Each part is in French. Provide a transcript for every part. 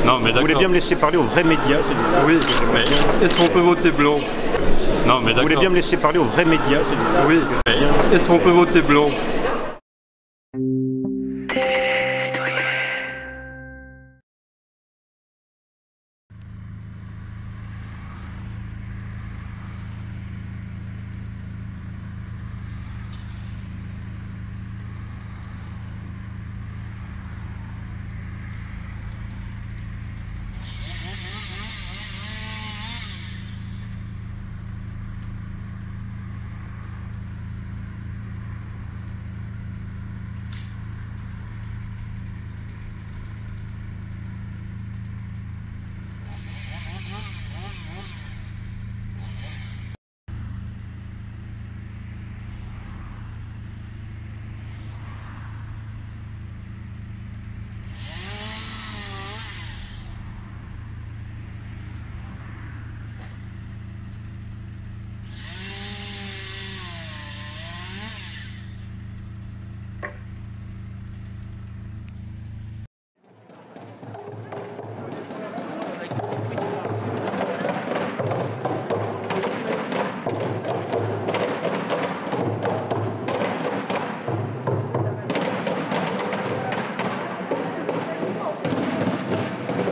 Non, mais d'accord. Vous voulez bien me laisser parler aux vrais médias? Oui, mais est-ce qu'on peut voter blanc? Non, mais d'accord. Vous voulez bien me laisser parler aux vrais médias? Oui, mais est-ce qu'on peut voter blanc?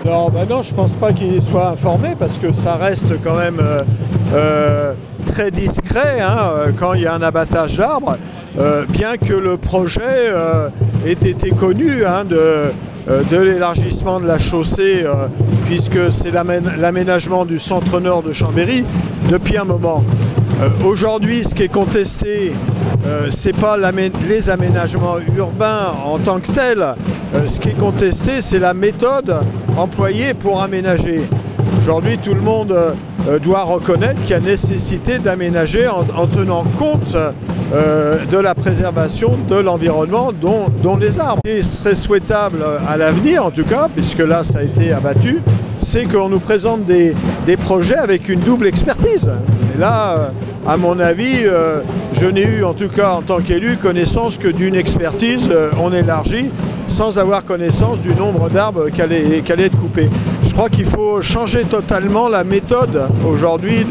Non, bah non, je pense pas qu'il soit informé parce que ça reste quand même très discret hein, quand il y a un abattage d'arbres, bien que le projet ait été connu hein, de l'élargissement de la chaussée, puisque c'est l'aménagement du centre-nord de Chambéry depuis un moment. Aujourd'hui, ce qui est contesté, c'est pas les aménagements urbains en tant que tels. Ce qui est contesté, c'est la méthode employée pour aménager. Aujourd'hui, tout le monde doit reconnaître qu'il y a nécessité d'aménager en tenant compte de la préservation de l'environnement, dont les arbres. Ce qui serait souhaitable à l'avenir, en tout cas, puisque là, ça a été abattu, c'est qu'on nous présente des projets avec une double expertise. Et là, à mon avis, je n'ai eu, en tout cas en tant qu'élu, connaissance que d'une expertise, on élargit, sans avoir connaissance du nombre d'arbres qui allaient être coupés. Je crois qu'il faut changer totalement la méthode aujourd'hui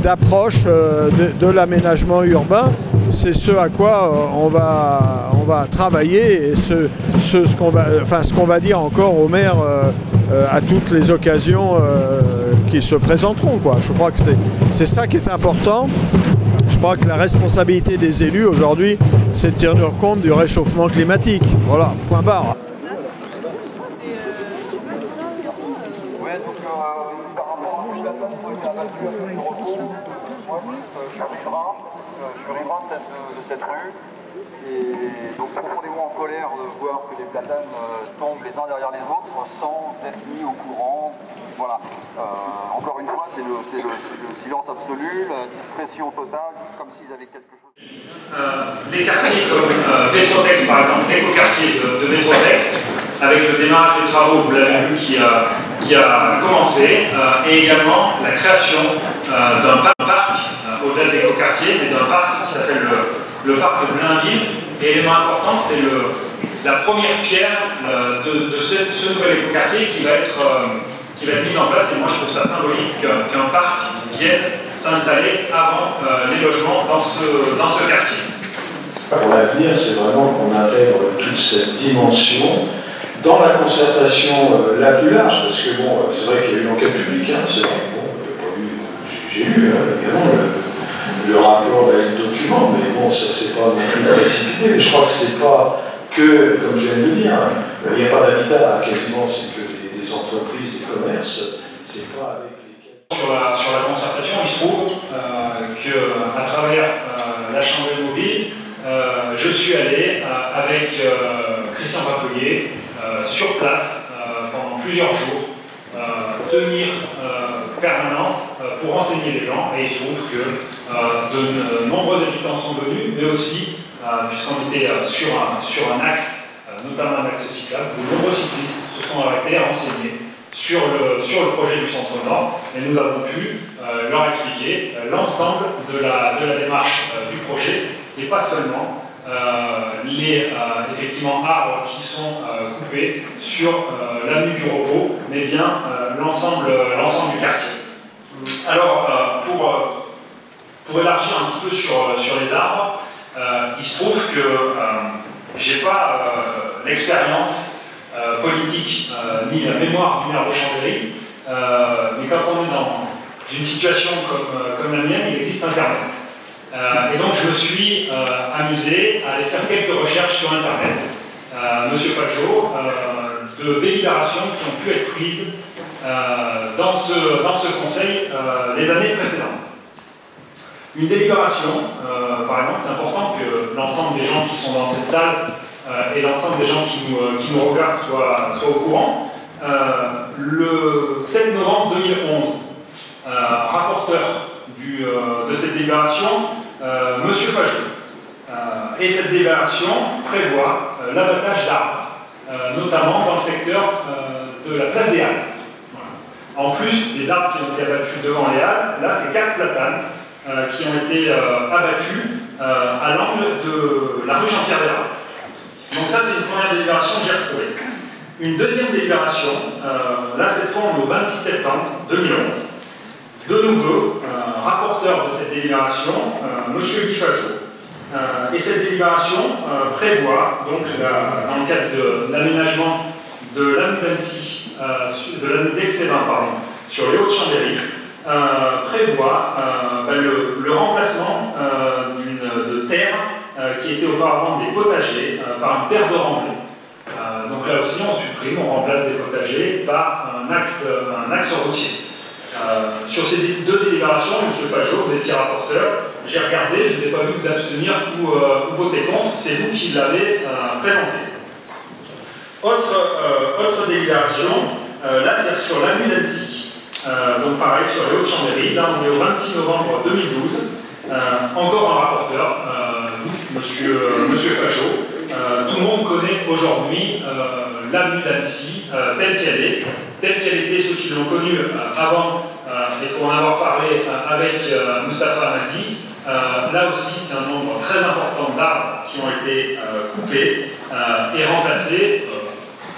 d'approche de l'aménagement urbain. C'est ce à quoi on va travailler et ce qu'on va dire encore au maire à toutes les occasions qui se présenteront, quoi. Je crois que c'est ça qui est important. Je crois que la responsabilité des élus aujourd'hui, c'est de tenir compte du réchauffement climatique. Voilà, point barre. Ouais, donc par rapport à la plateforme qui a battu à de retour, moi je suis riverain de cette rue. Et donc profondément en colère de voir que les platanes tombent les uns derrière les autres sans être mis au courant. Voilà. Encore une fois, c'est le silence absolu, la discrétion totale, comme s'ils avaient quelque chose. Des quartiers comme Vétrotex par exemple, l'écoquartier de Vétrotex, avec le démarrage des travaux, vous l'avez vu, qui a commencé, et également la création d'un parc, au-delà de l'écoquartier, mais d'un parc qui s'appelle le parc de Blainville. Et l'élément important, c'est la première pierre de ce nouvel écoquartier qui va être mise en place. Et moi, je trouve ça symbolique qu'un parc vienne s'installer avant les logements dans ce quartier. Pour l'avenir, c'est vraiment qu'on intègre toute cette dimension dans la concertation la plus large, parce que bon, c'est vrai qu'il y a eu une enquête publique, hein, c'est vrai, bon, j'ai lu également le rapport et le document, mais bon, ça c'est pas non plus précipité. Je crois que c'est pas que, comme je viens de le dire, il n'y a pas d'habitat, quasiment c'est que des entreprises, des commerces, c'est pas avec lesquels... Sur la concertation, il se trouve qu'à travers la Chambre mobile, je suis allé avec Christian Papelier sur place pendant plusieurs jours, tenir permanence pour renseigner les gens, et il se trouve que de nombreux habitants sont venus, mais aussi, puisqu'on était sur un axe, notamment un axe cyclable, de nombreux cyclistes se sont arrêtés à renseigner sur le projet du Centre-Nord, et nous avons pu leur expliquer l'ensemble de la démarche du projet, et pas seulement les effectivement arbres qui sont coupés sur l'avenue du Repos, mais bien l'ensemble du quartier. Alors, pour élargir un petit peu sur les arbres, il se trouve que j'ai pas l'expérience politique ni la mémoire du maire de Chambéry, mais quand on est dans une situation comme la mienne, il existe Internet. Et donc je me suis amusé à aller faire quelques recherches sur Internet, Monsieur Fajot, de délibérations qui ont pu être prises dans ce conseil les années précédentes. Une délibération, par exemple, c'est important que l'ensemble des gens qui sont dans cette salle et l'ensemble des gens qui nous regardent soient au courant. Le 7 novembre 2011, rapporteur de cette délibération, Monsieur Fajot. Et cette délibération prévoit l'abattage d'arbres, notamment dans le secteur de la place des Halles. Voilà. En plus des arbres qui ont été abattus devant les Halles, là c'est 4 platanes qui ont été abattus à l'angle de la rue Jean-Pierre-Véra. Donc ça c'est une première délibération que j'ai retrouvée. Une deuxième délibération, là cette fois on est au 26 septembre 2011. De nouveau, rapporteur de cette délibération, Monsieur Guy Fajot. Et cette délibération prévoit, donc, dans le cadre de l'aménagement de l'avenue d'Annecy, de l'avenue d'Aix-les-Bains, sur les Hauts-de-Chambéry, prévoit le remplacement de terres qui étaient auparavant des potagers par une terre de remblai. Donc là aussi, on supprime, on remplace des potagers par un axe routier. Sur ces deux délibérations, M. Fajot, vous étiez rapporteur, j'ai regardé, je n'ai pas vu vous abstenir ou voter contre, c'est vous qui l'avez présenté. Autre délibération, là c'est sur l'avenue d'Annecy, donc pareil sur les Hauts-de-Chambéry, là on est au 26 novembre 2012, encore un rapporteur, vous, monsieur Fajot. Tout le monde connaît aujourd'hui l'avenue d'Annecy telle qu'elle est. Telle qu'elle était, ceux qui l'ont connue avant, et pour en avoir parlé avec Moustapha Hamadi, là aussi c'est un nombre très important d'arbres qui ont été coupés et remplacés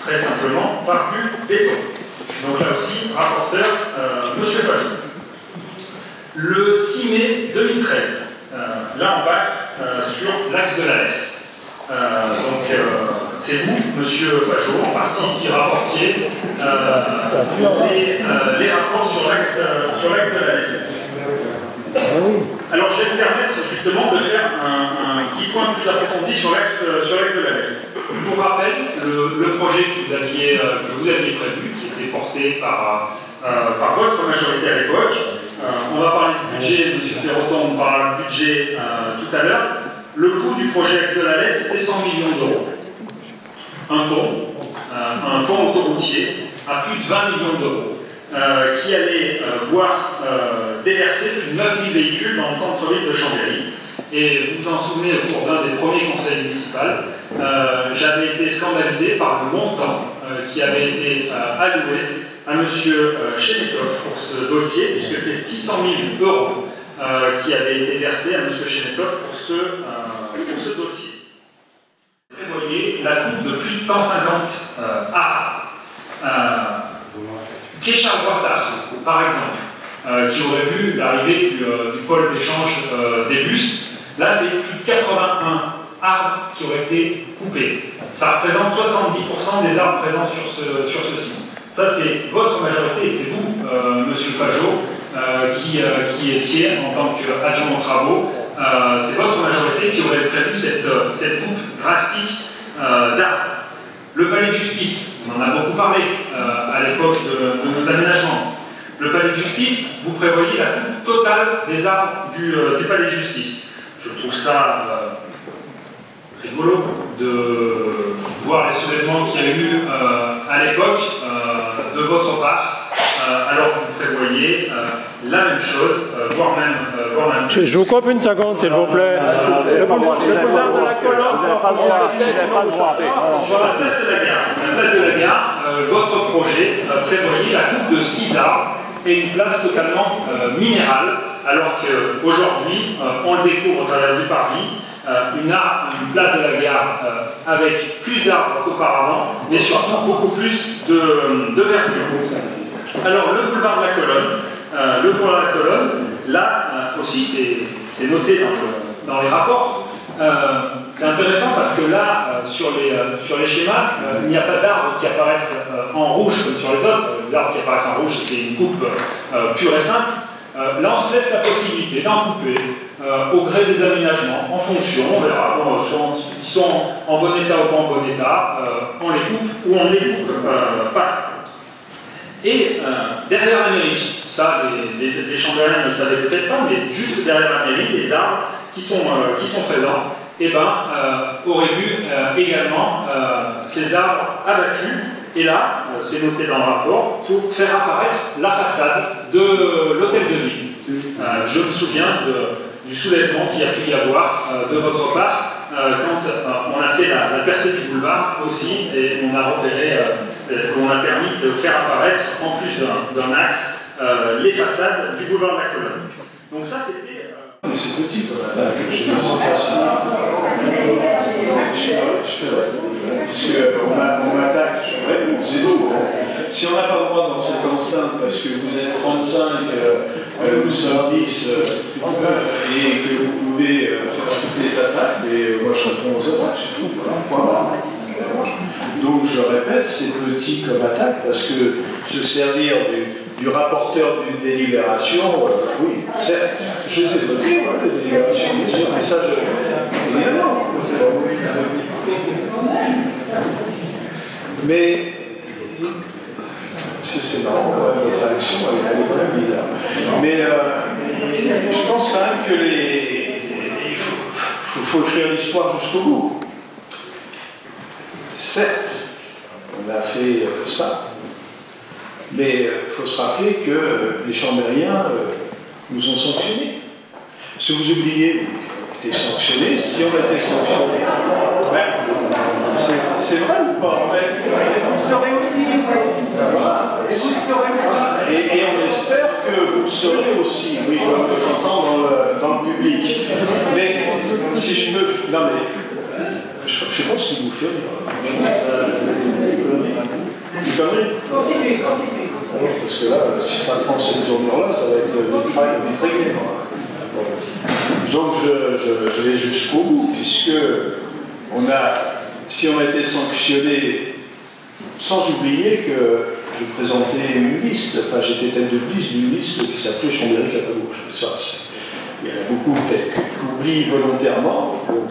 très simplement par du béton. Donc là aussi, rapporteur, Monsieur Fajot. Le 6 mai 2013, là on passe sur l'axe de la Lesse. C'est vous, Monsieur Fajot, en partie, qui rapportiez les rapports sur l'axe de la Lesse. Alors, je vais me permettre justement de faire un petit point plus approfondi sur l'axe de la Lesse. Pour rappel, le projet que vous aviez prévu, qui était porté par votre majorité à l'époque, on va parler de budget, M. Perroton parlera de budget tout à l'heure. Le coût du projet axe de la Lesse était 100 millions d'euros. Un pont autoroutier à plus de 20 millions d'euros, qui allait voir déverser plus de 9000 véhicules dans le centre-ville de Chambéry. Et vous vous en souvenez, au cours d'un des premiers conseils municipaux, j'avais été scandalisé par le montant qui avait été alloué à M. Chenetov pour ce dossier, puisque c'est 600 000 euros qui avaient été versés à M. Chenetov pour ce dossier. Vous prévoyez la coupe de plus de 150 arbres. Kéchar-Boissard, par exemple, qui aurait vu l'arrivée du pôle d'échange des bus, là c'est plus de 81 arbres qui auraient été coupés. Ça représente 70% des arbres présents sur ce site. Ça c'est votre majorité et c'est vous, Monsieur Fajot, qui étiez en tant qu'adjoint aux travaux. C'est votre majorité qui aurait prévu cette coupe drastique d'arbres. Le palais de justice, on en a beaucoup parlé à l'époque de nos aménagements. Le palais de justice, vous prévoyez la coupe totale des arbres du palais de justice. Je trouve ça rigolo de voir les soulèvements qu'il y a eu à l'époque de votre part, alors que vous prévoyez la même chose, voire même plus. Je vous coupe une seconde, s'il vous plaît. Le boulevard de la Colombe, vous n'avez pas le droit. Sur la place de la gare, votre projet prévoyait la coupe de 6 arbres et une place totalement minérale, alors qu'aujourd'hui, on le découvre au travers du parvis, une place de la gare avec plus d'arbres qu'auparavant, mais surtout beaucoup plus de verdure. Alors le boulevard de la Colonne, là aussi c'est noté dans les rapports. C'est intéressant parce que là, sur les schémas, il n'y a pas d'arbres qui apparaissent en rouge comme sur les autres. Les arbres qui apparaissent en rouge, c'était une coupe pure et simple. Là, on se laisse la possibilité d'en couper au gré des aménagements, en fonction, on verra. Bon, ils sont en bon état ou pas en bon état, on les coupe ou on ne les coupe pas. Et derrière la mairie, ça, les chambériens ne le savaient peut-être pas, mais juste derrière la mairie, les arbres qui sont présents, eh ben, auraient vu également ces arbres abattus. Et là, c'est noté dans le rapport, pour faire apparaître la façade de l'hôtel de ville. Je me souviens du soulèvement qu'il y a pu y avoir de votre part quand on a fait la percée du boulevard aussi, et on a repéré, on a permis de faire apparaître, en plus d'un axe, les façades du boulevard de la Colonne. Donc ça, c'était... C'est petit comme attaque, je ne sais pas si... Puisqu'on m'attaque, c'est nous. Si on n'a pas le droit dans cette enceinte, parce que vous êtes 35, nous sommes 10, et que vous pouvez faire toutes les attaques, et moi je réponds aux attaques, c'est tout. Voilà. Donc je répète, c'est petit comme attaque, parce que se servir du rapporteur d'une délibération, oui, certes, je sais voter, la délibération, bien sûr, mais ça, évidemment. Mais, c'est marrant, votre réaction, elle est quand même bizarre. Mais je pense quand même que il faut écrire l'histoire jusqu'au bout. Certes, on a fait ça. Mais il faut se rappeler que les chambériens nous ont sanctionnés. Si vous oubliez, vous été sanctionnés. Si on a été sanctionnés, c'est vrai ou pas? Vous le serez aussi. Voilà. Et on espère que vous le serez aussi, oui, comme j'entends dans le public. Mais si je peux... Non mais, je ne sais pas ce qu'il vous fait. Continuez. Parce que là, si ça prend cette tournure-là, ça va être vite réglé. Donc je vais jusqu'au bout, puisque si on a été sanctionné, sans oublier que je présentais une liste, enfin j'étais tête de liste d'une liste qui s'appelait Chambéry Cap à gauche. Ça, il y en a beaucoup peut-être qui oublient volontairement, donc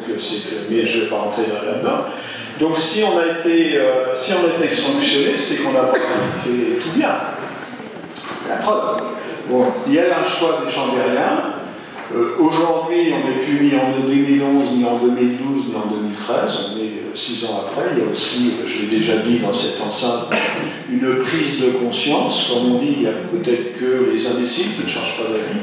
mais je ne vais pas rentrer là-dedans. Donc si on a été sanctionné, c'est qu'on n'a pas fait tout bien. La preuve. Bon, il y a un choix des chambériens. Aujourd'hui, on n'est plus ni en 2011, ni en 2012, ni en 2013. On est 6 ans après. Il y a aussi, je l'ai déjà dit dans cette enceinte, une prise de conscience. Comme on dit, il y a peut-être que les imbéciles qui ne changent pas d'avis.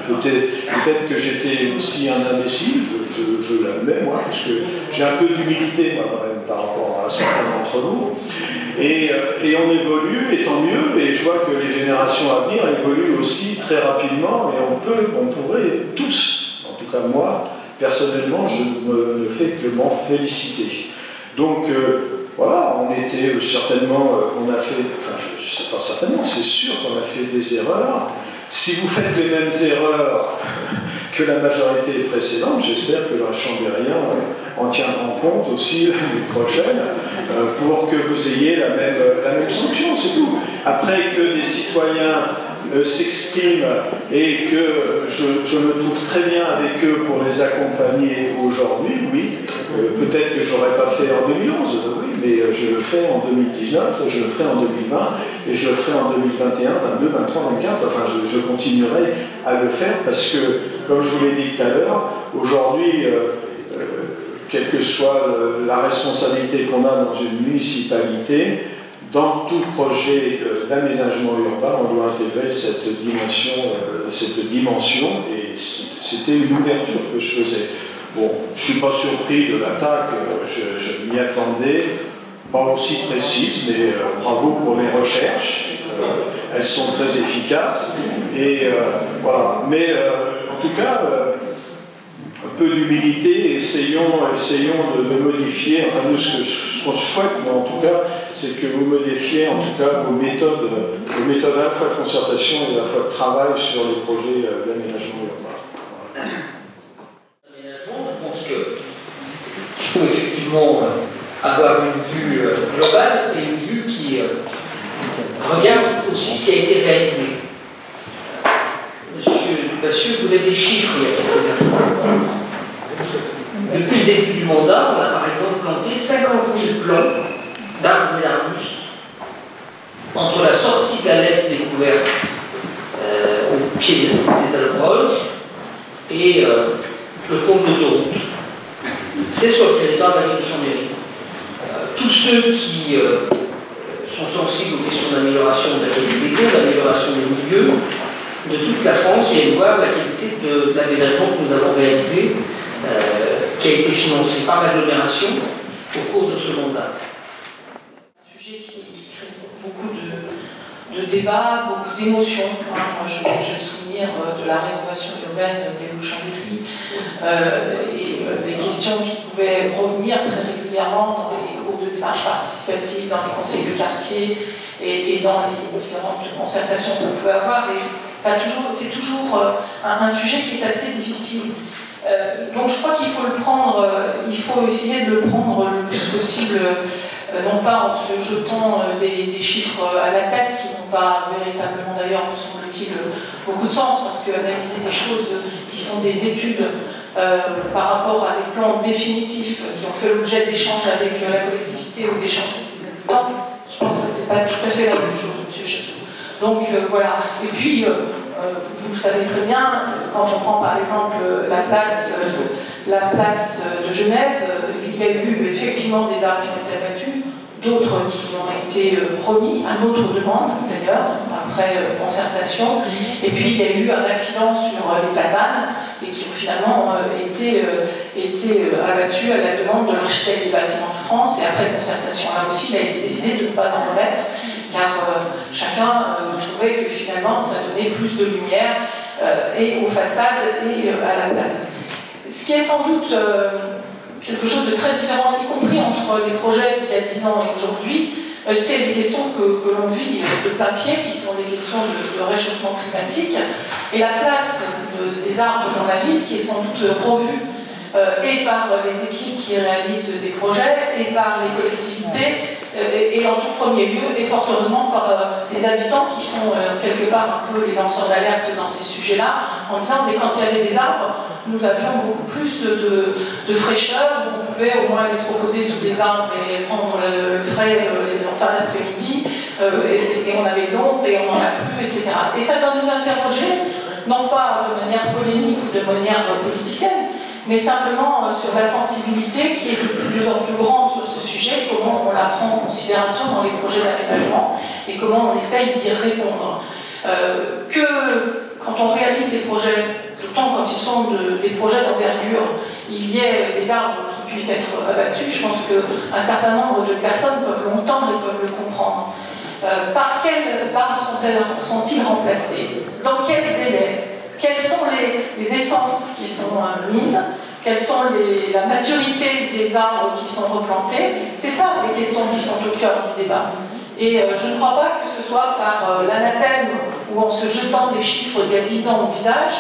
Peut-être que j'étais aussi un imbécile, je l'admets, moi, parce que j'ai un peu d'humilité, moi, quand même, par rapport à certains d'entre nous. Et on évolue, et tant mieux, et je vois que les générations à venir évoluent aussi très rapidement, et on pourrait tous, en tout cas moi, personnellement, je ne fais que m'en féliciter. Donc, voilà, on était certainement, on a fait, enfin, je ne sais pas certainement, c'est sûr qu'on a fait des erreurs. Si vous faites les mêmes erreurs que la majorité précédente, j'espère que la Chambérien en tiendra compte aussi l'année prochaine pour que vous ayez la même sanction, c'est tout. Après que des citoyens s'expriment et que je me trouve très bien avec eux pour les accompagner aujourd'hui, oui, peut-être que je n'aurais pas fait en 2011, oui, mais je le fais en 2019, je le ferai en 2020 et je le ferai en 2021, 22, 23, 24, enfin je continuerai à le faire parce que, comme je vous l'ai dit tout à l'heure, aujourd'hui, quelle que soit la responsabilité qu'on a dans une municipalité, dans tout projet d'aménagement urbain, on doit intégrer cette dimension et c'était une ouverture que je faisais. Bon, je ne suis pas surpris de l'attaque, je m'y attendais, pas aussi précise, mais bravo pour les recherches, elles sont très efficaces, et voilà. Mais en tout cas, un peu d'humilité, essayons de modifier, enfin nous ce qu'on souhaite, moi en tout cas, c'est que vous modifiez en tout cas vos méthodes à la fois de concertation et à la fois de travail sur les projets d'aménagement urbain. Voilà. L'aménagement, je pense qu'il faut effectivement avoir une vue globale et une vue qui regarde aussi ce qui a été réalisé. Monsieur Dupassieux voulait des chiffres il y a quelques instants. Depuis le début du mandat, on a par exemple planté 50 000 plants d'arbres et d'arbustes entre la sortie de la laisse découverte au pied des Albrolles et le pont de l'autoroute. C'est sur le territoire de la ville de Chambéry. Tous ceux qui sont sensibles aux questions d'amélioration de la qualité de l'eau, d'amélioration des milieux, de toute la France viennent voir la qualité de l'aménagement que nous avons réalisé, qui a été financé par l'agglomération au cours de ce mandat. Un sujet qui crée beaucoup de débats, beaucoup d'émotions. Moi, j'ai le souvenir de la rénovation urbaine des rues Chambéry et des questions qui pouvaient revenir très régulièrement dans les groupes de démarche participative, dans les conseils de quartier et dans les différentes concertations qu'on pouvait avoir. Et c'est toujours un sujet qui est assez difficile. Donc je crois qu'il faut le prendre, il faut essayer de le prendre le plus possible, non pas en se jetant des chiffres à la tête qui n'ont pas véritablement d'ailleurs, me semble-t-il, beaucoup de sens, parce qu'analyser des choses qui sont des études par rapport à des plans définitifs qui ont fait l'objet d'échanges avec la collectivité ou d'échanges avec le temps, je pense que c'est pas tout à fait la même chose, M. Chassou. Donc voilà. Et puis, vous savez très bien, quand on prend par exemple la place de Genève, il y a eu effectivement des arbres qui ont été abattus, d'autres qui ont été remis à notre demande d'ailleurs, après concertation. Et puis il y a eu un accident sur les platanes et qui ont finalement été abattus à la demande de l'architecte des bâtiments de France. Et après concertation, là aussi, il a été décidé de ne pas en remettre, car chacun trouvait que finalement ça donnait plus de lumière et aux façades et à la place. Ce qui est sans doute quelque chose de très différent, y compris entre les projets d'il y a 10 ans et aujourd'hui, c'est des questions que l'on vit de plein pied, qui sont des questions de réchauffement climatique, et la place des arbres dans la ville qui est sans doute revue et par les équipes qui réalisent des projets, et par les collectivités, et en tout premier lieu, et fort heureusement par les habitants qui sont quelque part un peu les lanceurs d'alerte dans ces sujets-là, en disant mais quand il y avait des arbres, nous avions beaucoup plus de fraîcheur, on pouvait au moins aller se reposer sous des arbres et prendre le frais en fin d'après-midi, et on avait de l'ombre et on n'en a plus, etc. Et ça doit nous interroger, non pas de manière polémique, de manière politicienne, mais simplement sur la sensibilité qui est de plus en plus grande sur ce sujet, comment on la prend en considération dans les projets d'aménagement et comment on essaye d'y répondre. Que quand on réalise des projets, d'autant quand ils sont des projets d'envergure, il y ait des arbres qui puissent être abattus, je pense qu'un certain nombre de personnes peuvent l'entendre et peuvent le comprendre. Par quels arbres sont-ils remplacés? Dans quel délai? Quelles sont les essences qui sont mises? Quelle sont la maturité des arbres qui sont replantés? C'est ça les questions qui sont au cœur du débat. Et je ne crois pas que ce soit par l'anathème ou en se jetant des chiffres d'il y a 10 ans au visage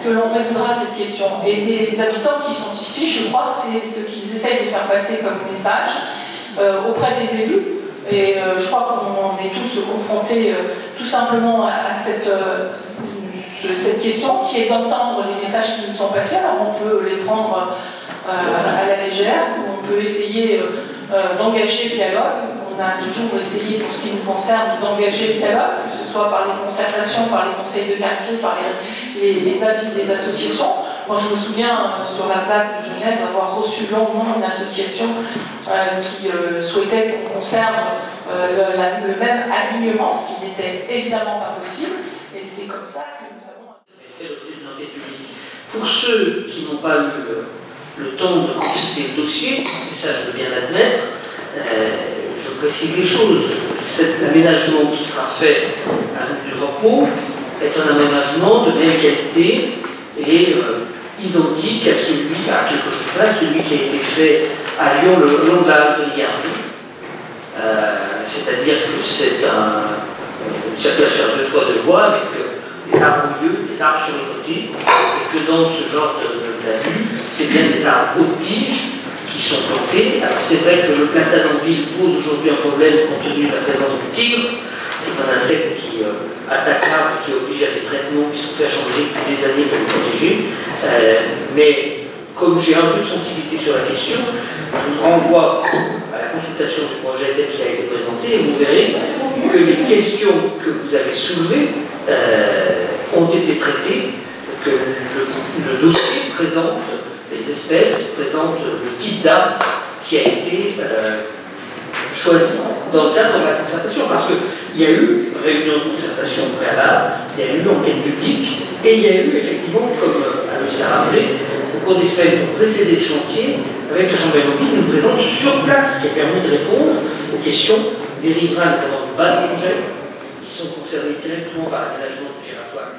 que l'on résoudra cette question. Et les habitants qui sont ici, je crois que c'est ce qu'ils essayent de faire passer comme message auprès des élus. Et je crois qu'on est tous confrontés tout simplement à cette question qui est d'entendre les messages qui nous sont passés. Alors on peut les prendre à la légère, ou on peut essayer d'engager le dialogue. On a toujours essayé, pour ce qui nous concerne, d'engager le dialogue, que ce soit par les concertations, par les conseils de quartier, par les avis des associations. Moi, je me souviens, sur la place de Genève, avoir reçu longuement une association qui souhaitait qu'on conserve le même alignement, ce qui n'était évidemment pas possible. Et c'est comme ça que nous avons fait l'objet d'une enquête publique. Pour ceux qui n'ont pas eu le temps de consulter le dossier, et ça je veux bien l'admettre, je précise les choses. Cet aménagement qui sera fait à rue du Repos est un aménagement de même qualité et identique à celui, à quelque chose près, à celui qui a été fait à Lyon le long de la halte de Ligardie. C'est-à-dire que c'est une circulation à 2 fois 2 voies avec des arbres au milieu, des arbres sur les côtés, et que dans ce genre d'avenue, c'est bien des arbres hautes tiges qui sont plantés. Alors c'est vrai que le platane en ville pose aujourd'hui un problème compte tenu de la présence du tigre, qui est un insecte qui attaque l'arbre et qui oblige à des traitements qui sont faits à Chambéry depuis des années pour le protéger. Mais comme j'ai un peu de sensibilité sur la question, je vous renvoie à la consultation du projet tel qu'il a été présenté et vous verrez que les questions que vous avez soulevées ont été traitées, que le dossier présente les espèces, présente le type d'arbre qui a été choisi dans le cadre de la concertation. Parce qu'il y a eu réunion de concertation préalable, il y a eu enquête publique, et il y a eu effectivement, comme Aloïs l'a rappelé, au cours des semaines pour précéder le chantier, avec la Chambre immobilière, une présence sur place qui a permis de répondre aux questions des riverains, notamment du bas de Montgel, qui sont concernés directement par l'aménagement du giratoire.